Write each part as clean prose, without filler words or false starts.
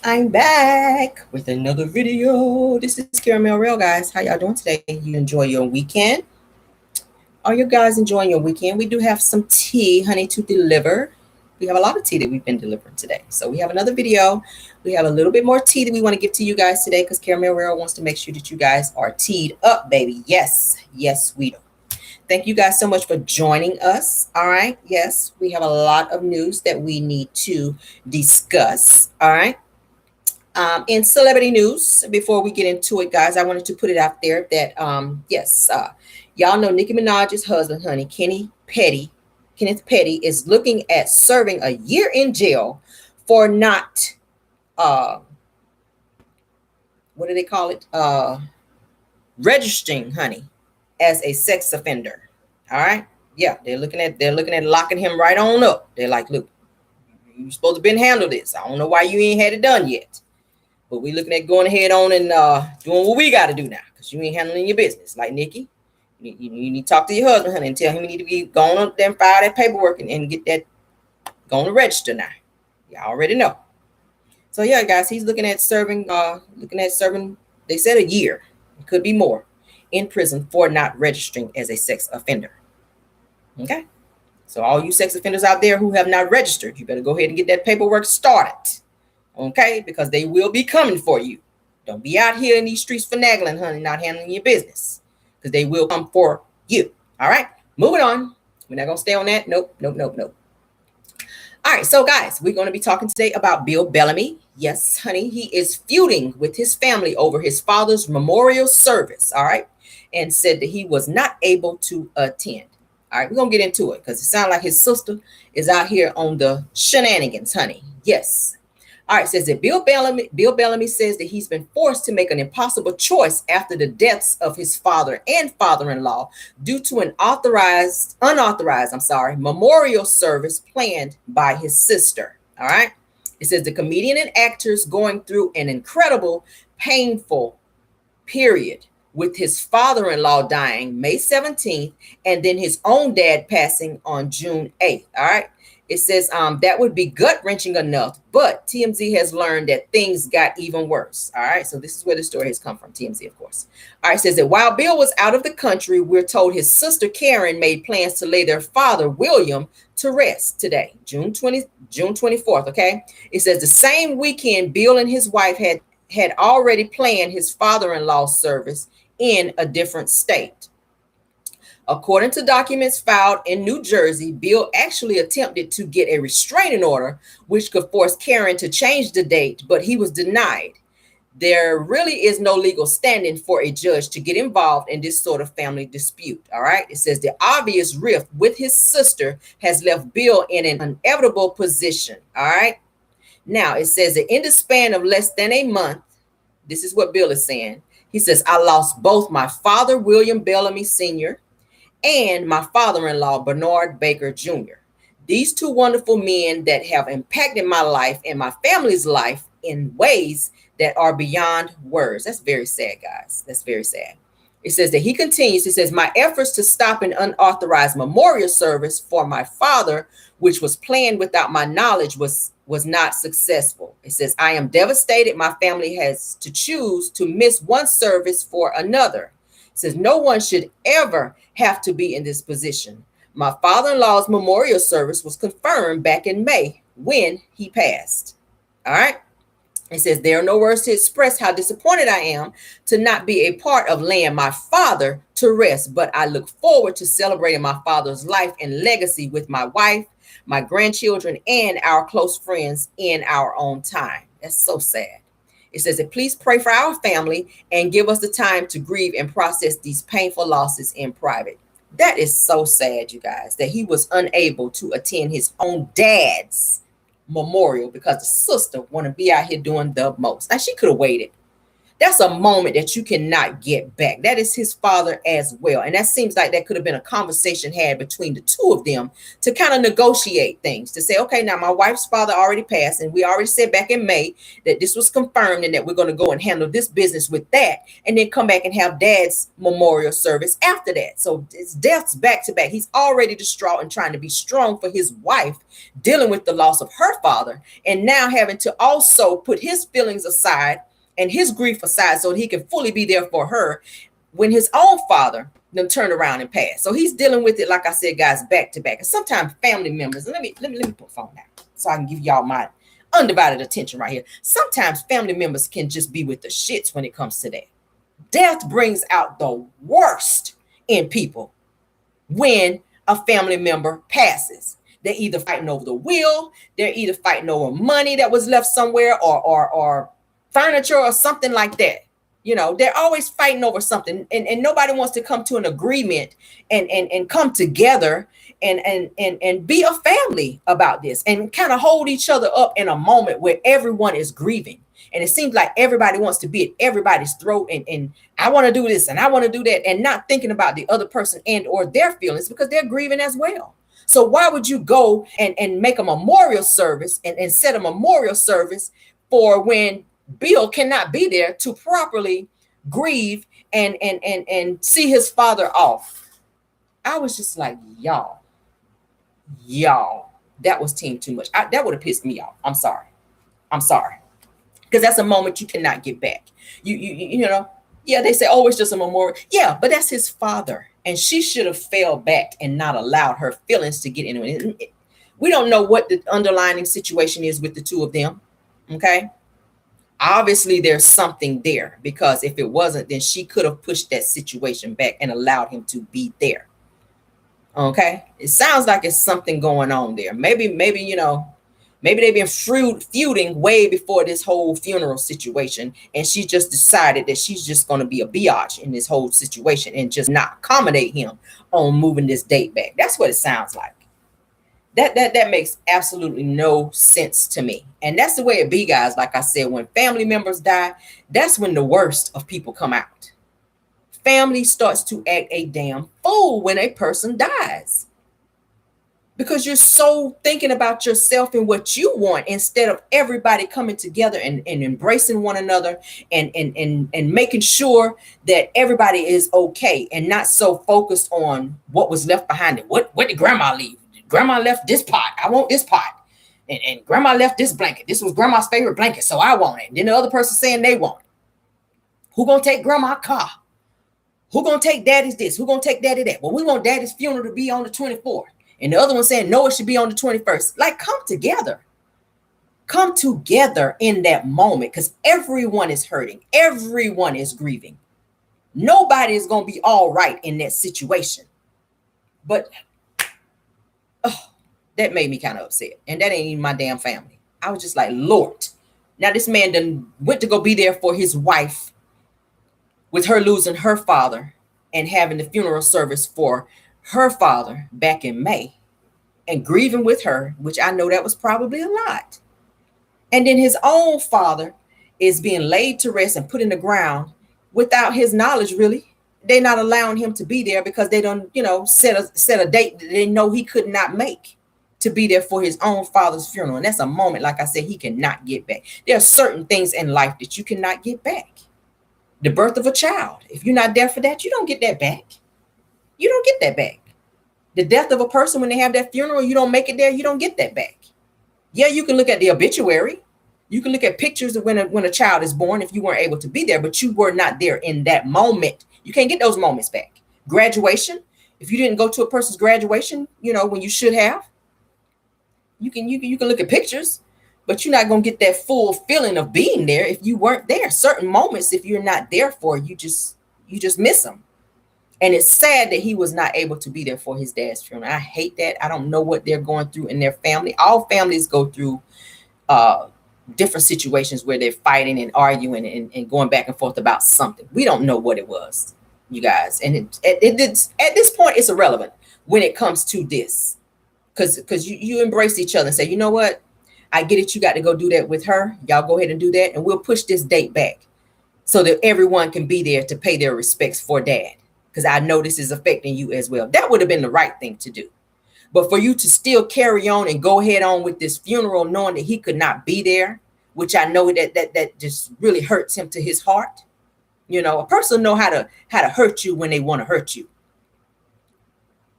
I'm back with another video. This is Caramel Real, guys. How y'all doing today? You enjoy your weekend? Are you guys enjoying your weekend? We do have some tea, honey, to deliver. We have a lot of tea that we've been delivering today. So we have another video. We have a little bit more tea that we want to give to you guys today because Caramel Real wants to make sure that you guys are teed up, baby. Yes, we do. Thank you guys so much for joining us. All right. Yes, we have a lot of news that we need to discuss. All right. In celebrity news, before we get into it, guys, I wanted to put it out there that y'all know Nicki Minaj's husband, honey, Kenneth Petty, is looking at serving a year in jail for not what do they call it? Registering, honey, as a sex offender. All right. Yeah, they're looking at locking him right on up. They're like, look, you're supposed to been handled this. I don't know why you ain't had it done yet. But we looking at going ahead on and doing what we got to do now because you ain't handling your business. Like Nikki, you need to talk to your husband, honey, and tell him you need to be going up there and file that paperwork and get that going to register now. You already know. So yeah, guys, he's looking at serving. They said a year, it could be more, in prison for not registering as a sex offender. Okay. So all you sex offenders out there who have not registered, you better go ahead and get that paperwork started. Okay, because they will be coming for you. Don't be out here in these streets finagling, honey, not handling your business, because they will come for you. All right, moving on. We're not going to stay on that. Nope. All right, so guys, we're going to be talking today about Bill Bellamy. Yes, honey, he is feuding with his family over his father's memorial service. All right, and said that he was not able to attend. All right, we're going to get into it because it sounds like his sister is out here on the shenanigans, honey. Yes. All right, it says that Bill Bellamy says that he's been forced to make an impossible choice after the deaths of his father and father-in-law due to an unauthorized memorial service planned by his sister. All right. It says the comedian and actor is going through an incredible, painful period with his father-in-law dying May 17th and then his own dad passing on June 8th. All right. It says that would be gut-wrenching enough, but TMZ has learned that things got even worse. All right, so this is where the story has come from, TMZ, of course. All right, it says that while Bill was out of the country, we're told his sister Karen made plans to lay their father, William, to rest today, June 24th, okay? It says the same weekend, Bill and his wife had already planned his father-in-law service in a different state. According to documents filed in New Jersey, Bill actually attempted to get a restraining order, which could force Karen to change the date, but he was denied. There really is no legal standing for a judge to get involved in this sort of family dispute. All right. It says the obvious rift with his sister has left Bill in an inevitable position. All right. Now, it says that in the span of less than a month, this is what Bill is saying. He says, I lost both my father, William Bellamy Sr., and my father-in-law, Bernard Baker Jr. These two wonderful men that have impacted my life and my family's life in ways that are beyond words. That's very sad, guys. That's very sad. It says that he continues, it says, my efforts to stop an unauthorized memorial service for my father, which was planned without my knowledge, was not successful. It says, I am devastated. My family has to choose to miss one service for another. It says no one should ever have to be in this position. My father-in-law's memorial service was confirmed back in May when he passed. All right. It says there are no words to express how disappointed I am to not be a part of laying my father to rest, but I look forward to celebrating my father's life and legacy with my wife, my grandchildren, and our close friends in our own time. That's so sad. It says that please pray for our family and give us the time to grieve and process these painful losses in private. That is so sad, you guys, that he was unable to attend his own dad's memorial because the sister want to be out here doing the most. Now, she could have waited. That's a moment that you cannot get back. That is his father as well. And that seems like that could have been a conversation had between the two of them to kind of negotiate things, to say, okay, now my wife's father already passed, and we already said back in May that this was confirmed and that we're going to go and handle this business with that, and then come back and have dad's memorial service after that. So it's deaths back to back. He's already distraught and trying to be strong for his wife, dealing with the loss of her father, and now having to also put his feelings aside and his grief aside so he can fully be there for her when his own father then turned around and passed. So he's dealing with it, like I said, guys, back to back. And sometimes family members, let me put phone down so I can give y'all my undivided attention right here. Sometimes family members can just be with the shits when it comes to that. Death brings out the worst in people when a family member passes. They're either fighting over the will, they're either fighting over money that was left somewhere, or furniture or something like that. You know, they're always fighting over something, and nobody wants to come to an agreement and come together and be a family about this and kind of hold each other up in a moment where everyone is grieving. And it seems like everybody wants to be at everybody's throat and I want to do this and I want to do that, and not thinking about the other person and or their feelings, because they're grieving as well. So why would you go and make a memorial service and set a memorial service for when Bill cannot be there to properly grieve and see his father off? I was just like, y'all, that was team too much. That would have pissed me off. I'm sorry. Because that's a moment you cannot get back. You know, yeah, they say, oh, it's just a memorial. Yeah, but that's his father. And she should have fell back and not allowed her feelings to get into it. We don't know what the underlying situation is with the two of them. Okay. Obviously, there's something there, because if it wasn't, then she could have pushed that situation back and allowed him to be there. Okay. It sounds like it's something going on there. Maybe, you know, maybe they've been feuding way before this whole funeral situation, and she just decided that she's just going to be a biatch in this whole situation and just not accommodate him on moving this date back. That's what it sounds like. That makes absolutely no sense to me. And that's the way it be, guys. Like I said, when family members die, that's when the worst of people come out. Family starts to act a damn fool when a person dies, because you're so thinking about yourself and what you want, instead of everybody coming together and embracing one another and making sure that everybody is okay, and not so focused on what was left behind it. What did grandma leave? Grandma left this pot. I want this pot. And grandma left this blanket. This was grandma's favorite blanket, so I want it. And then the other person saying they want it. Who gonna take grandma's car? Who gonna take daddy's this? Who gonna take daddy that? Well, we want daddy's funeral to be on the 24th. And the other one saying, no, it should be on the 21st. Like, come together. Come together in that moment, because everyone is hurting. Everyone is grieving. Nobody is going to be all right in that situation. But that made me kind of upset. And that ain't even my damn family. I was just like, Lord. Now this man done went to go be there for his wife, with her losing her father and having the funeral service for her father back in May, and grieving with her, which I know that was probably a lot. And then his own father is being laid to rest and put in the ground without his knowledge, really. They're not allowing him to be there because they don't, you know, set a date that they know he could not make to be there for his own father's funeral. And that's a moment, like I said, he cannot get back. There are certain things in life that you cannot get back. The birth of a child. If you're not there for that, you don't get that back. You don't get that back. The death of a person, when they have that funeral, you don't make it there, you don't get that back. Yeah, you can look at the obituary. You can look at pictures of when a child is born if you weren't able to be there, but you were not there in that moment. You can't get those moments back. Graduation, if you didn't go to a person's graduation, you know, when you should have, you can look at pictures, but you're not going to get that full feeling of being there if you weren't there. Certain moments, if you're not there for, you just miss them. And it's sad that he was not able to be there for his dad's funeral. I hate that. I don't know what they're going through in their family. All families go through different situations where they're fighting and arguing and going back and forth about something. We don't know what it was, you guys. And it's at this point, it's irrelevant when it comes to this. Because you embrace each other and say, you know what? I get it. You got to go do that with her. Y'all go ahead and do that. And we'll push this date back. so that everyone can be there to pay their respects for dad. Because I know this is affecting you as well. That would have been the right thing to do. But for you to still carry on and go head on with this funeral, knowing that he could not be there, which I know that just really hurts him to his heart. You know, a person know how to hurt you when they want to hurt you.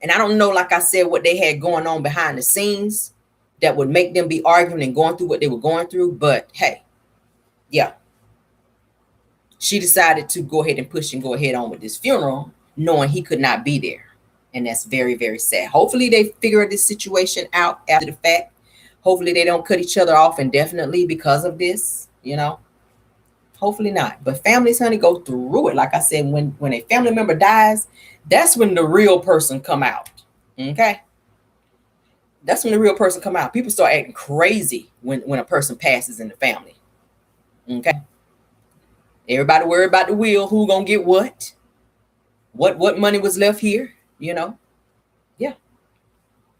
And I don't know, like I said, what they had going on behind the scenes that would make them be arguing and going through what they were going through. But hey, yeah, she decided to go ahead and push and go ahead on with this funeral, knowing he could not be there. And that's very, very sad. Hopefully they figure this situation out after the fact. Hopefully they don't cut each other off indefinitely because of this, you know. Hopefully not. But families, honey, go through it. Like I said, when a family member dies, that's when the real person come out. Okay? That's when the real person come out. People start acting crazy when a person passes in the family. Okay? Everybody worried about the will, who gonna get what money was left here, you know? Yeah.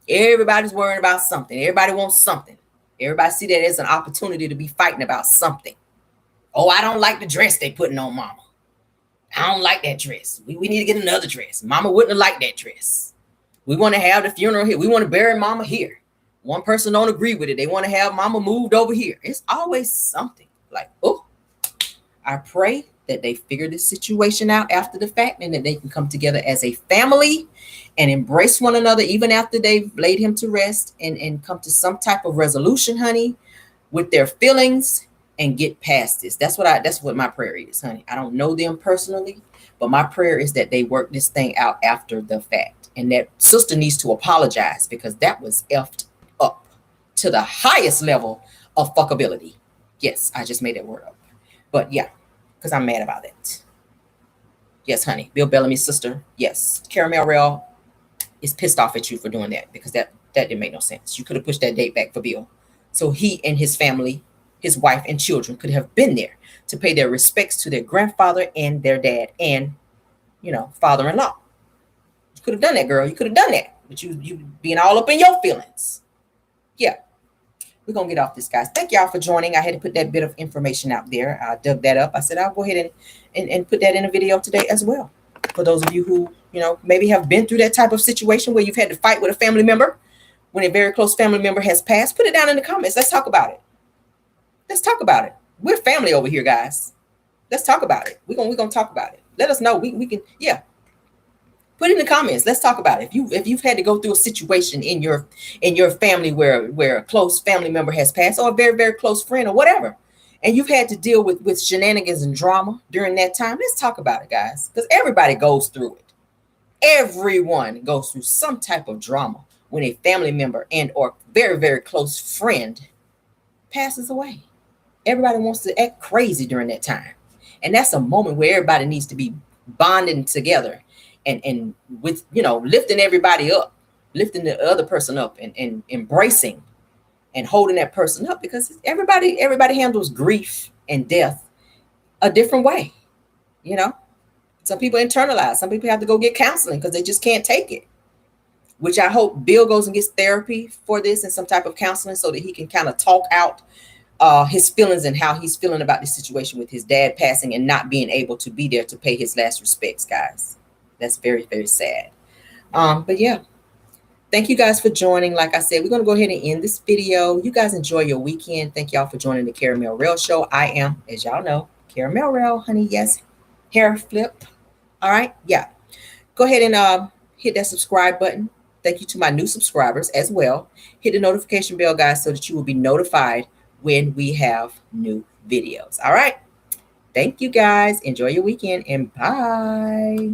Everybody's worrying about something. Everybody wants something. Everybody see that as an opportunity to be fighting about something. Oh, I don't like the dress they putting on mama. I don't like that dress. We need to get another dress. Mama wouldn't have liked that dress. We want to have the funeral here. We want to bury mama here. One person don't agree with it. They want to have mama moved over here. It's always something like, oh, I pray that they figure this situation out after the fact and that they can come together as a family and embrace one another even after they've laid him to rest and come to some type of resolution, honey, with their feelings and get past this. That's what my prayer is, honey. I don't know them personally, but my prayer is that they work this thing out after the fact. And that sister needs to apologize because that was effed up to the highest level of fuckability. Yes, I just made that word up. But yeah, because I'm mad about it. Yes, honey. Bill Bellamy's sister. Yes. Caramel Rail is pissed off at you for doing that because that didn't make no sense. You could have pushed that date back for Bill. So he and his family, his wife and children could have been there to pay their respects to their grandfather and their dad and, you know, father-in-law. You could have done that, girl. You could have done that. But you being all up in your feelings. Yeah. We're going to get off this, guys. Thank y'all for joining. I had to put that bit of information out there. I dug that up. I said, I'll go ahead and put that in a video today as well. For those of you who, you know, maybe have been through that type of situation where you've had to fight with a family member when a very close family member has passed, put it down in the comments. Let's talk about it. Let's talk about it. We're family over here, guys. Let's talk about it. We're gonna talk about it. Let us know. We can, yeah. Put it in the comments. Let's talk about it. If you've had to go through a situation in your family where a close family member has passed, or a very, very close friend, or whatever, and you've had to deal with shenanigans and drama during that time, let's talk about it, guys. Because everybody goes through it. Everyone goes through some type of drama when a family member and or very, very close friend passes away. Everybody wants to act crazy during that time. And that's a moment where everybody needs to be bonding together and with, you know, lifting everybody up, lifting the other person up and embracing and holding that person up, because everybody handles grief and death a different way. You know, some people internalize, some people have to go get counseling because they just can't take it, which I hope Bill goes and gets therapy for this and some type of counseling so that he can kind of talk out his feelings and how he's feeling about this situation with his dad passing and not being able to be there to pay his last respects, guys. That's very, very sad. But yeah, thank you guys for joining. Like I said, we're going to go ahead and end this video. You guys enjoy your weekend. Thank y'all for joining the Caramel Rail Show. I am, as y'all know, Caramel Rail, honey. Yes, hair flip. All right. Yeah. Go ahead and hit that subscribe button. Thank you to my new subscribers as well. Hit the notification bell, guys, so that you will be notified when we have new videos. All right. Thank you, guys. Enjoy your weekend and bye.